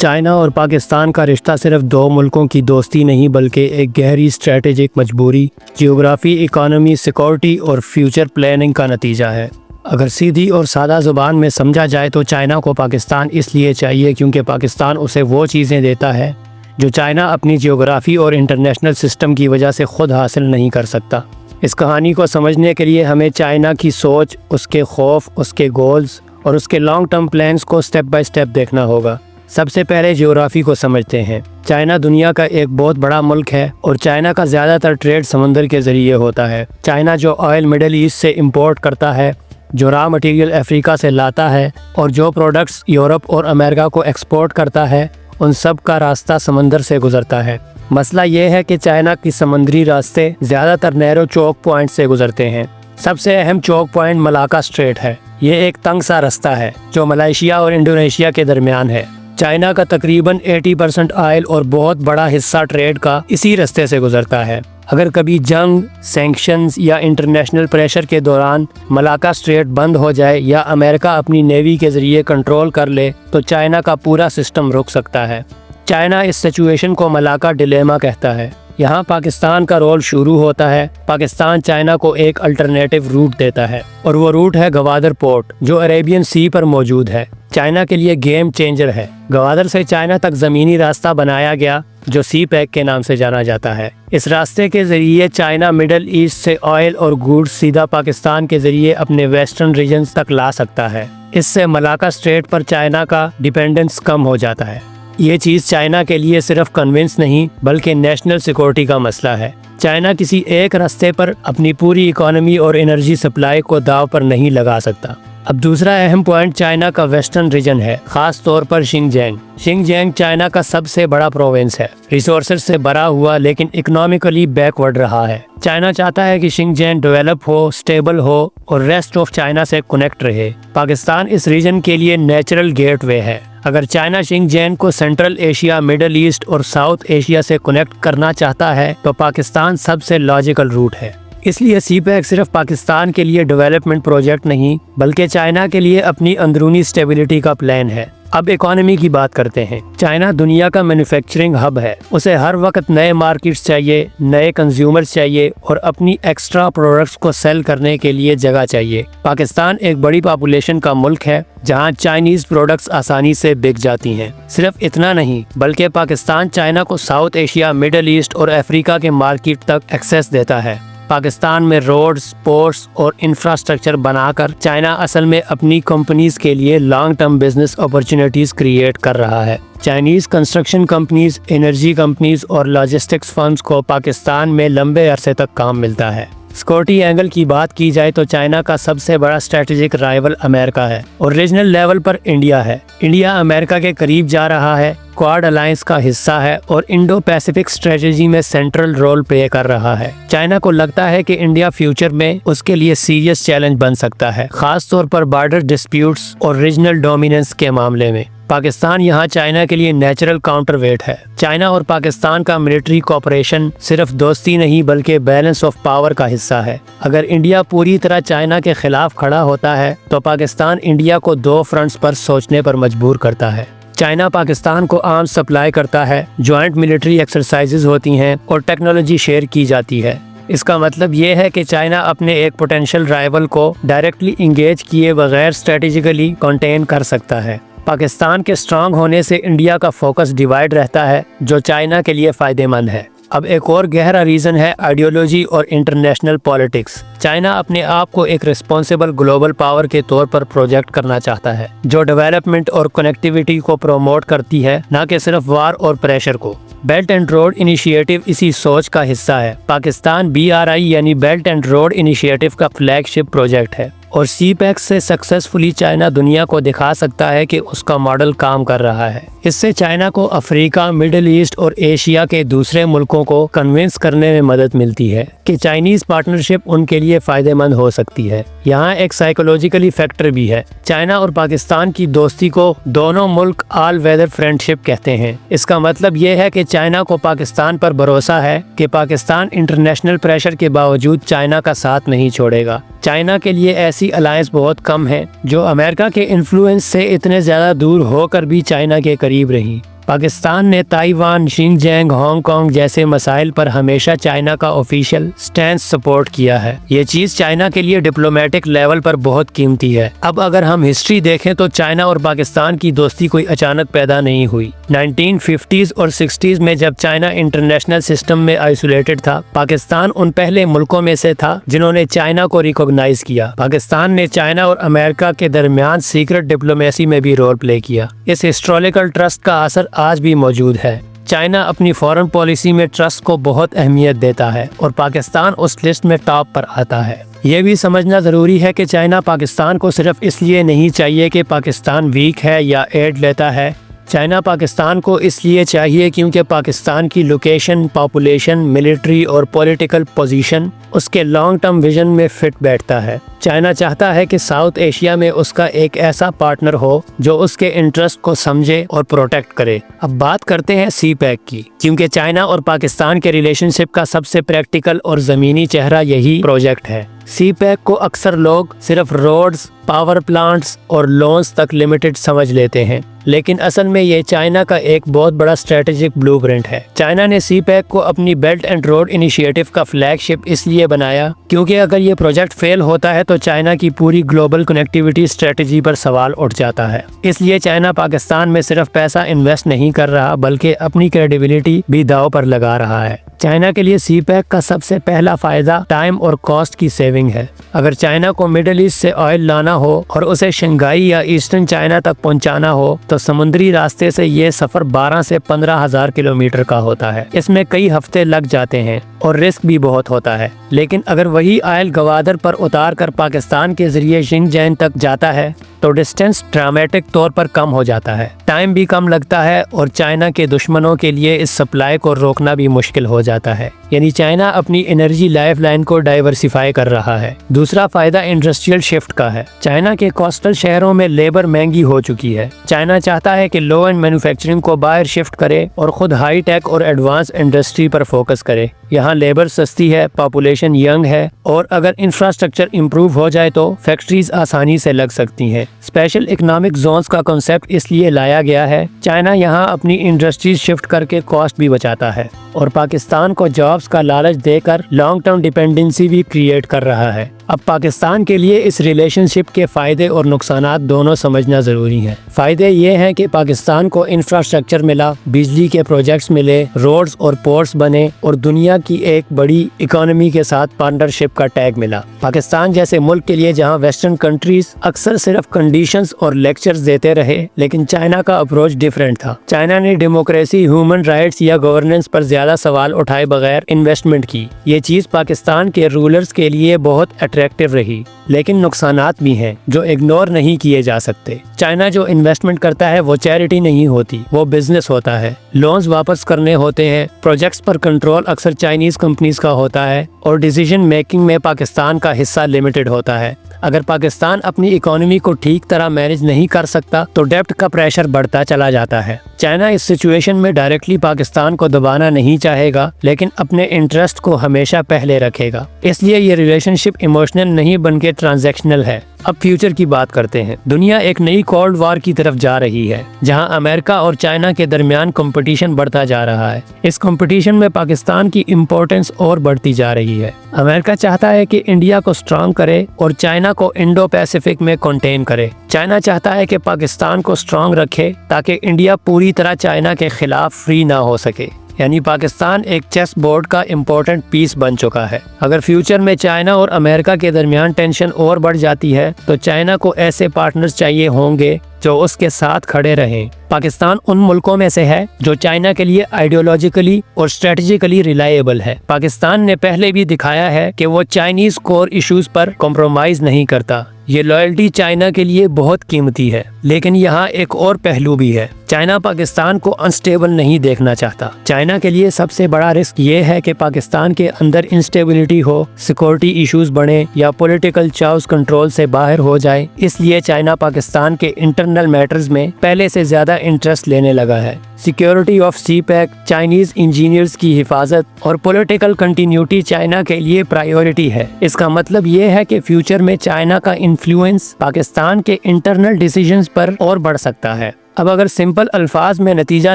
China اور پاکستان کا رشتہ صرف دو ملکوں کی دوستی نہیں بلکہ ایک گہری اسٹریٹجک مجبوری، جیوگرافی، اکانومی، سیکورٹی اور فیوچر پلاننگ کا نتیجہ ہے۔ اگر سیدھی اور سادہ زبان میں سمجھا جائے تو چائنا کو پاکستان اس لیے چاہیے کیونکہ پاکستان اسے وہ چیزیں دیتا ہے جو چائنا اپنی جیوگرافی اور انٹرنیشنل سسٹم کی وجہ سے خود حاصل نہیں کر سکتا۔ اس کہانی کو سمجھنے کے لیے ہمیں چائنا کی سوچ، اس کے خوف، اس کے گولز اور اس کے لانگ ٹرم پلانز کو سٹیپ بائی سٹیپ دیکھنا ہوگا۔ سب سے پہلے جیوگرافی کو سمجھتے ہیں۔ چائنا دنیا کا ایک بہت بڑا ملک ہے اور چائنا کا زیادہ تر ٹریڈ سمندر کے ذریعے ہوتا ہے۔ چائنا جو آئل مڈل ایسٹ سے امپورٹ کرتا ہے، جو را مٹیریل افریقہ سے لاتا ہے اور جو پروڈکٹس یورپ اور امریکہ کو ایکسپورٹ کرتا ہے، ان سب کا راستہ سمندر سے گزرتا ہے۔ مسئلہ یہ ہے کہ چائنا کی سمندری راستے زیادہ تر نیرو چوک پوائنٹ سے گزرتے ہیں۔ سب سے اہم چوک پوائنٹ ملاکا اسٹریٹ ہے۔ یہ ایک تنگ سا رستہ ہے جو ملائیشیا اور انڈونیشیا کے درمیان ہے۔ چائنا کا تقریباً 80% آئل اور بہت بڑا حصہ ٹریڈ کا اسی رستے سے گزرتا ہے۔ اگر کبھی جنگ، سینکشنز یا انٹرنیشنل پریشر کے دوران ملاکا اسٹریٹ بند ہو جائے یا امریکہ اپنی نیوی کے ذریعے کنٹرول کر لے تو چائنا کا پورا سسٹم رک سکتا ہے۔ چائنا اس سچویشن کو ملاکا ڈیلیما کہتا ہے۔ یہاں پاکستان کا رول شروع ہوتا ہے۔ پاکستان چائنا کو ایک الٹرنیٹو روٹ دیتا ہے اور وہ روٹ ہے گوادر پورٹ جو عربین سی پر موجود ہے۔ چائنا کے لیے گیم چینجر ہے۔ گوادر سے چائنا تک زمینی راستہ بنایا گیا جو سی پیک کے نام سے جانا جاتا ہے۔ اس راستے کے ذریعے چائنا مڈل ایسٹ سے آئل اور گوڈز سیدھا پاکستان کے ذریعے اپنے ویسٹرن ریجنز تک لا سکتا ہے۔ اس سے ملاکا اسٹریٹ پر چائنا کا ڈیپینڈنس کم ہو جاتا ہے۔ یہ چیز چائنا کے لیے صرف کنونس نہیں بلکہ نیشنل سیکورٹی کا مسئلہ ہے۔ چائنا کسی ایک راستے پر اپنی پوری اکانومی اور انرجی سپلائی کو داؤ پر نہیں لگا سکتا۔ اب دوسرا اہم پوائنٹ چائنا کا ویسٹرن ریجن ہے، خاص طور پر شنجینگ۔ شنجینگ چائنا کا سب سے بڑا پروونس ہے، ریسورسز سے بھرا ہوا لیکن اکنامکلی بیک ورڈ رہا ہے۔ چائنا چاہتا ہے کہ شنجینگ ڈیولپ ہو، سٹیبل ہو اور ریسٹ آف چائنا سے کنیکٹ رہے۔ پاکستان اس ریجن کے لیے نیچرل گیٹ وے ہے۔ اگر چائنا شنجینگ کو سینٹرل ایشیا، مڈل ایسٹ اور ساؤتھ ایشیا سے کنیکٹ کرنا چاہتا ہے تو پاکستان سب سے لاجیکل روٹ ہے۔ اس لیے سی پیک صرف پاکستان کے لیے ڈیولپمنٹ پروجیکٹ نہیں بلکہ چائنا کے لیے اپنی اندرونی سٹیبلٹی کا پلان ہے۔ اب اکانومی کی بات کرتے ہیں۔ چائنا دنیا کا مینوفیکچرنگ ہب ہے۔ اسے ہر وقت نئے مارکیٹس چاہیے، نئے کنزیومرز چاہیے اور اپنی ایکسٹرا پروڈکٹس کو سیل کرنے کے لیے جگہ چاہیے۔ پاکستان ایک بڑی پاپولیشن کا ملک ہے جہاں چائنیز پروڈکٹس آسانی سے بک جاتی ہیں۔ صرف اتنا نہیں بلکہ پاکستان چائنا کو ساؤتھ ایشیا، مڈل ایسٹ اور افریقہ کے مارکیٹ تک ایکسیس دیتا ہے۔ پاکستان میں روڈز، پورٹس اور انفراسٹرکچر بنا کر چائنا اصل میں اپنی کمپنیز کے لیے long term business opportunities create کر رہا ہے۔ Chinese construction companies, energy companies اور لاجسٹکس فرمز کو پاکستان میں لمبے عرصے تک کام ملتا ہے۔ سیکورٹی اینگل کی بات کی جائے تو چائنا کا سب سے بڑا اسٹریٹجک رائیول امریکہ ہے اور ریجنل لیول پر انڈیا ہے۔ انڈیا امریکہ کے قریب جا رہا ہے، کوآڈ الائنس کا حصہ ہے اور انڈو پیسفک اسٹریٹجی میں سینٹرل رول پلے کر رہا ہے۔ چائنا کو لگتا ہے کہ انڈیا فیوچر میں اس کے لیے سیریس چیلنج بن سکتا ہے، خاص طور پر بارڈر ڈسپیوٹس اور ریجنل ڈومیننس کے معاملے میں۔ پاکستان یہاں چائنا کے لیے نیچرل کاؤنٹر ویٹ ہے۔ چائنا اور پاکستان کا ملٹری کوآپریشن صرف دوستی نہیں بلکہ بیلنس آف پاور کا حصہ ہے۔ اگر انڈیا پوری طرح چائنا کے خلاف کھڑا ہوتا ہے تو پاکستان انڈیا کو دو فرنٹس پر سوچنے پر مجبور کرتا ہے۔ چائنا پاکستان کو آرمز سپلائی کرتا ہے، جوائنٹ ملٹری ایکسرسائزز ہوتی ہیں اور ٹیکنالوجی شیئر کی جاتی ہے۔ اس کا مطلب یہ ہے کہ چائنا اپنے ایک پوٹینشیل رائیول کو ڈائریکٹلی انگیج کیے بغیر اسٹریٹجیکلی کنٹین کر سکتا ہے۔ پاکستان کے اسٹرانگ ہونے سے انڈیا کا فوکس ڈیوائڈ رہتا ہے جو چائنا کے لیے فائدہ مند ہے۔ اب ایک اور گہرا ریزن ہے آئیڈیولوجی اور انٹرنیشنل پالیٹکس۔ چائنا اپنے آپ کو ایک رسپانسیبل گلوبل پاور کے طور پر پروجیکٹ کرنا چاہتا ہے جو ڈیولپمنٹ اور کنیکٹیویٹی کو پروموٹ کرتی ہے، نہ کہ صرف وار اور پریشر کو۔ بیلٹ اینڈ روڈ انیشیٹو اسی سوچ کا حصہ ہے۔ پاکستان BRI یعنی بیلٹ اینڈ روڈ انیشیٹو کا فلیگ شپ پروجیکٹ ہے اور سی پیک سے سکسیسفلی چائنا دنیا کو دکھا سکتا ہے کہ اس کا ماڈل کام کر رہا ہے۔ اس سے چائنا کو افریقہ، مڈل ایسٹ اور ایشیا کے دوسرے ملکوں کو کنونس کرنے میں مدد ملتی ہے کہ چائنیز پارٹنرشپ ان کے لیے فائدہ مند ہو سکتی ہے۔ یہاں ایک سائیکولوجیکلی فیکٹر بھی ہے۔ چائنا اور پاکستان کی دوستی کو دونوں ملک آل ویدر فرینڈ شپ کہتے ہیں۔ اس کا مطلب یہ ہے کہ چائنا کو پاکستان پر بھروسہ ہے کہ پاکستان انٹرنیشنل پریشر کے باوجود چائنا کا ساتھ نہیں چھوڑے گا۔ چائنا کے لیے ایسی الائنس بہت کم ہیں جو امریکہ کے انفلوئنس سے اتنے زیادہ دور ہو کر بھی چائنا کے قریب رہیں۔ پاکستان نے تائیوان، شنجینگ، ہانگ کانگ جیسے مسائل پر ہمیشہ چائنا کا آفیشیل سٹینس سپورٹ کیا ہے۔ یہ چیز چائنا کے لیے ڈپلومیٹک لیول پر بہت قیمتی ہے۔ اب اگر ہم ہسٹری دیکھیں تو چائنا اور پاکستان کی دوستی کوئی اچانک پیدا نہیں ہوئی۔ 1950s اور 60s میں جب چائنا انٹرنیشنل سسٹم میں آئسولیٹڈ تھا، پاکستان ان پہلے ملکوں میں سے تھا جنہوں نے چائنا کو ریکوگنائز کیا۔ پاکستان نے چائنا اور امریکہ کے درمیان سیکرٹ ڈپلومیسی میں بھی رول پلے کیا۔ اس ہسٹوریکل ٹرسٹ کا اثر آج بھی موجود ہے۔ چائنا اپنی فورن پالیسی میں ٹرسٹ کو بہت اہمیت دیتا ہے اور پاکستان اس لسٹ میں ٹاپ پر آتا ہے۔ یہ بھی سمجھنا ضروری ہے کہ چائنا پاکستان کو صرف اس لیے نہیں چاہیے کہ پاکستان ویک ہے یا ایڈ لیتا ہے۔ چائنا پاکستان کو اس لیے چاہیے کیونکہ پاکستان کی لوکیشن، پاپولیشن، ملٹری اور پولیٹیکل پوزیشن اس کے لانگ ٹرم ویژن میں فٹ بیٹھتا ہے۔ چائنا چاہتا ہے کہ ساؤتھ ایشیا میں اس کا ایک ایسا پارٹنر ہو جو اس کے انٹرسٹ کو سمجھے اور پروٹیکٹ کرے۔ اب بات کرتے ہیں سی پیک کی، کیونکہ چائنا اور پاکستان کے ریلیشن شپ کا سب سے پریکٹیکل اور زمینی چہرہ یہی پروجیکٹ ہے۔ سی پیک کو اکثر لوگ صرف روڈز، پاور پلانٹس اور لونز تک لمیٹڈ سمجھ لیتے ہیں، لیکن اصل میں یہ چائنا کا ایک بہت بڑا اسٹریٹجک بلو پرنٹ ہے۔ چائنا نے سی پیک کو اپنی بیلٹ اینڈ روڈ انیشیٹو کا فلیگ شپ اس لیے بنایا کیونکہ اگر یہ پروجیکٹ فیل ہوتا ہے تو چائنا کی پوری گلوبل کنیکٹیویٹی اسٹریٹجی پر سوال اٹھ جاتا ہے۔ اس لیے چائنا پاکستان میں صرف پیسہ انویسٹ نہیں کر رہا بلکہ اپنی کریڈیبلٹی بھی داؤ پر لگا رہا ہے۔ چائنا کے لیے سی پیک کا سب سے پہلا فائدہ ٹائم اور کاسٹ کی سیونگ ہے۔ اگر چائنا کو مڈل ایسٹ سے آئل لانا ہو اور اسے شنگھائی یا ایسٹرن چائنا تک پہنچانا ہو تو سمندری راستے سے یہ سفر 12 سے 15,000 کلومیٹر کا ہوتا ہے۔ اس میں کئی ہفتے لگ جاتے ہیں اور رسک بھی بہت ہوتا ہے، لیکن اگر وہی آئل گوادر پر اتار کر پاکستان کے ذریعے شنجینگ تک جاتا ہے تو ڈسٹینس ڈرامیٹک طور پر کم ہو جاتا ہے، ٹائم بھی کم لگتا ہے اور چائنا کے دشمنوں کے لیے اس سپلائی کو روکنا بھی مشکل ہو جاتا ہے۔ یعنی چائنا اپنی انرجی لائف لائن کو ڈائیورسیفائی کر رہا ہے۔ دوسرا فائدہ انڈسٹریل شفٹ کا ہے۔ چائنا کے کوسٹل شہروں میں لیبر مہنگی ہو چکی ہے۔ چائنا چاہتا ہے کہ لو اینڈ مینوفیکچرنگ کو باہر شفٹ کرے اور خود ہائی ٹیک اور ایڈوانس انڈسٹری پر فوکس کرے۔ یہاں لیبر سستی ہے، پاپولیشن ینگ ہے اور اگر انفراسٹرکچر امپروو ہو جائے تو فیکٹریز آسانی سے لگ سکتی ہیں۔ اسپیشل اکنامک زونز کا کنسیپٹ اس لیے لایا گیا ہے۔ چائنا یہاں اپنی انڈسٹریز شفٹ کر کے کاسٹ بھی بچاتا ہے اور پاکستان کو جابز کا لالچ دے کر لانگ ٹرم ڈیپینڈنسی بھی کریٹ کر رہا ہے۔ اب پاکستان کے لیے اس ریلیشن شپ کے فائدے اور نقصانات دونوں سمجھنا ضروری ہیں۔ فائدے یہ ہیں کہ پاکستان کو انفراسٹرکچر ملا، بجلی کے پروجیکٹس ملے، روڈز اور پورٹس بنے اور دنیا کی ایک بڑی اکانومی کے ساتھ پارٹنرشپ کا ٹیگ ملا۔ پاکستان جیسے ملک کے لیے جہاں ویسٹرن کنٹریز اکثر صرف کنڈیشنز اور لیکچرز دیتے رہے، لیکن چائنا کا اپروچ ڈیفرنٹ تھا۔ چائنا نے ڈیموکریسی، ہیومن رائٹس یا گورننس پر زیادہ سوال اٹھائے بغیر انویسٹمنٹ کی۔ یہ چیز پاکستان کے رولرز کے لیے بہت اٹریکٹیو رہی، لیکن نقصانات بھی ہیں جو اگنور نہیں کیے جا سکتے۔ چائنا جو انویسٹمنٹ کرتا ہے وہ چیریٹی نہیں ہوتی، وہ بزنس ہوتا ہے۔ لونز واپس کرنے ہوتے ہیں، پروجیکٹس پر کنٹرول اکثر چائنیز کمپنیز کا ہوتا ہے اور ڈیسیژن میکنگ میں پاکستان کا حصہ لمیٹڈ ہوتا ہے۔ اگر پاکستان اپنی اکانومی کو ٹھیک طرح مینج نہیں کر سکتا تو ڈیپٹ کا پریشر بڑھتا چلا جاتا ہے۔ چائنا اس سچویشن میں ڈائریکٹلی پاکستان کو دبانا نہیں چاہے گا، لیکن اپنے انٹرسٹ کو ہمیشہ پہلے رکھے گا۔ اس لیے یہ ریلیشن شپ ایموشنل نہیں بلکہ ٹرانزیکشنل ہے۔ اب فیوچر کی بات کرتے ہیں۔ دنیا ایک نئی کولڈ وار کی طرف جا رہی ہے، جہاں امریکہ اور چائنا کے درمیان کمپٹیشن بڑھتا جا رہا ہے۔ اس کمپٹیشن میں پاکستان کی امپورٹنس اور بڑھتی جا رہی ہے۔ امریکہ چاہتا ہے کہ انڈیا کو اسٹرانگ کرے اور چائنا کو انڈو پیسیفک میں کنٹین کرے۔ چائنا چاہتا ہے کہ پاکستان کو اسٹرانگ رکھے تاکہ انڈیا پوری طرح چائنا کے خلاف فری نہ ہو سکے۔ یعنی پاکستان ایک چیس بورڈ کا امپورٹنٹ پیس بن چکا ہے۔ اگر فیوچر میں چائنا اور امریکہ کے درمیان ٹینشن اور بڑھ جاتی ہے تو چائنا کو ایسے پارٹنرز چاہیے ہوں گے جو اس کے ساتھ کھڑے رہیں۔ پاکستان ان ملکوں میں سے ہے جو چائنا کے لیے آئیڈیولوجیکلی اور اسٹریٹجیکلی ریلائیبل ہے۔ پاکستان نے پہلے بھی دکھایا ہے کہ وہ چائنیز کور ایشوز پر کمپرومائز نہیں کرتا۔ یہ لائلٹی چائنا کے لیے بہت قیمتی ہے، لیکن یہاں ایک اور پہلو بھی ہے۔ چائنا پاکستان کو انسٹیبل نہیں دیکھنا چاہتا۔ چائنا کے لیے سب سے بڑا رسک یہ ہے کہ پاکستان کے اندر انسٹیبلٹی ہو، سیکورٹی ایشوز بڑھیں یا پولیٹیکل چاؤز کنٹرول سے باہر ہو جائے۔ اس لیے چائنا پاکستان کے انٹرنل میٹرز میں پہلے سے زیادہ انٹرسٹ لینے لگا ہے۔ Security of CPEC, Chinese engineers کی حفاظت اور پولیٹیکل کنٹینیوٹی چائنا کے لیے پرائیورٹی ہے۔ اس کا مطلب یہ ہے کہ فیوچر میں چائنا کا انفلوئنس پاکستان کے انٹرنل ڈیسیژنز پر اور بڑھ سکتا ہے۔ اب اگر سمپل الفاظ میں نتیجہ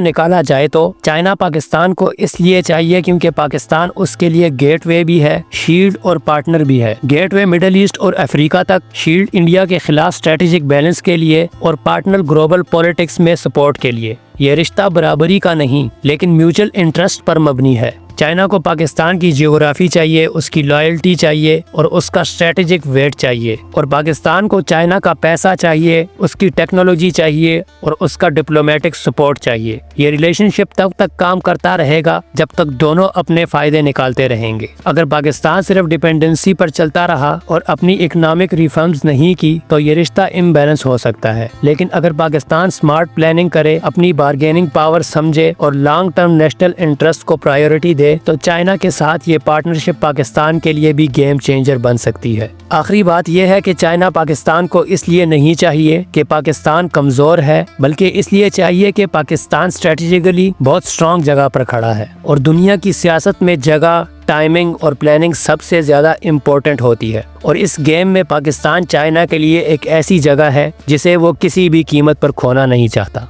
نکالا جائے تو چائنا پاکستان کو اس لیے چاہیے کیونکہ پاکستان اس کے لیے گیٹ وے بھی ہے، شیلڈ اور پارٹنر بھی ہے۔ گیٹ وے مڈل ایسٹ اور افریقہ تک، شیلڈ انڈیا کے خلاف اسٹریٹجک بیلنس کے لیے، اور پارٹنر گلوبل پولیٹکس میں سپورٹ کے لیے۔ یہ رشتہ برابری کا نہیں لیکن میوچل انٹرسٹ پر مبنی ہے۔ چائنا کو پاکستان کی جیوگرافی چاہیے، اس کی لائلٹی چاہیے اور اس کا اسٹریٹجک ویٹ چاہیے، اور پاکستان کو چائنا کا پیسہ چاہیے، اس کی ٹیکنالوجی چاہیے اور اس کا ڈپلومیٹک سپورٹ چاہیے۔ یہ ریلیشن شپ تب تک کام کرتا رہے گا جب تک دونوں اپنے فائدے نکالتے رہیں گے۔ اگر پاکستان صرف ڈیپینڈنسی پر چلتا رہا اور اپنی اکنامک ریفارمز نہیں کی تو یہ رشتہ امبیلنس ہو سکتا ہے، لیکن اگر پاکستان سمارٹ پلاننگ کرے، اپنی بارگیننگ پاور سمجھے اور لانگ ٹرم نیشنل انٹرسٹ کو پرائیورٹی دے تو چائنا کے ساتھ یہ پارٹنرشپ پاکستان کے لیے بھی گیم چینجر بن سکتی ہے۔ آخری بات یہ ہے کہ چائنا پاکستان کو اس لیے نہیں چاہیے کہ پاکستان کمزور ہے، بلکہ اس لیے چاہیے کہ پاکستان اسٹریٹجیکلی بہت اسٹرانگ جگہ پر کھڑا ہے، اور دنیا کی سیاست میں جگہ، ٹائمنگ اور پلاننگ سب سے زیادہ امپورٹنٹ ہوتی ہے، اور اس گیم میں پاکستان چائنا کے لیے ایک ایسی جگہ ہے جسے وہ کسی بھی قیمت پر کھونا نہیں چاہتا۔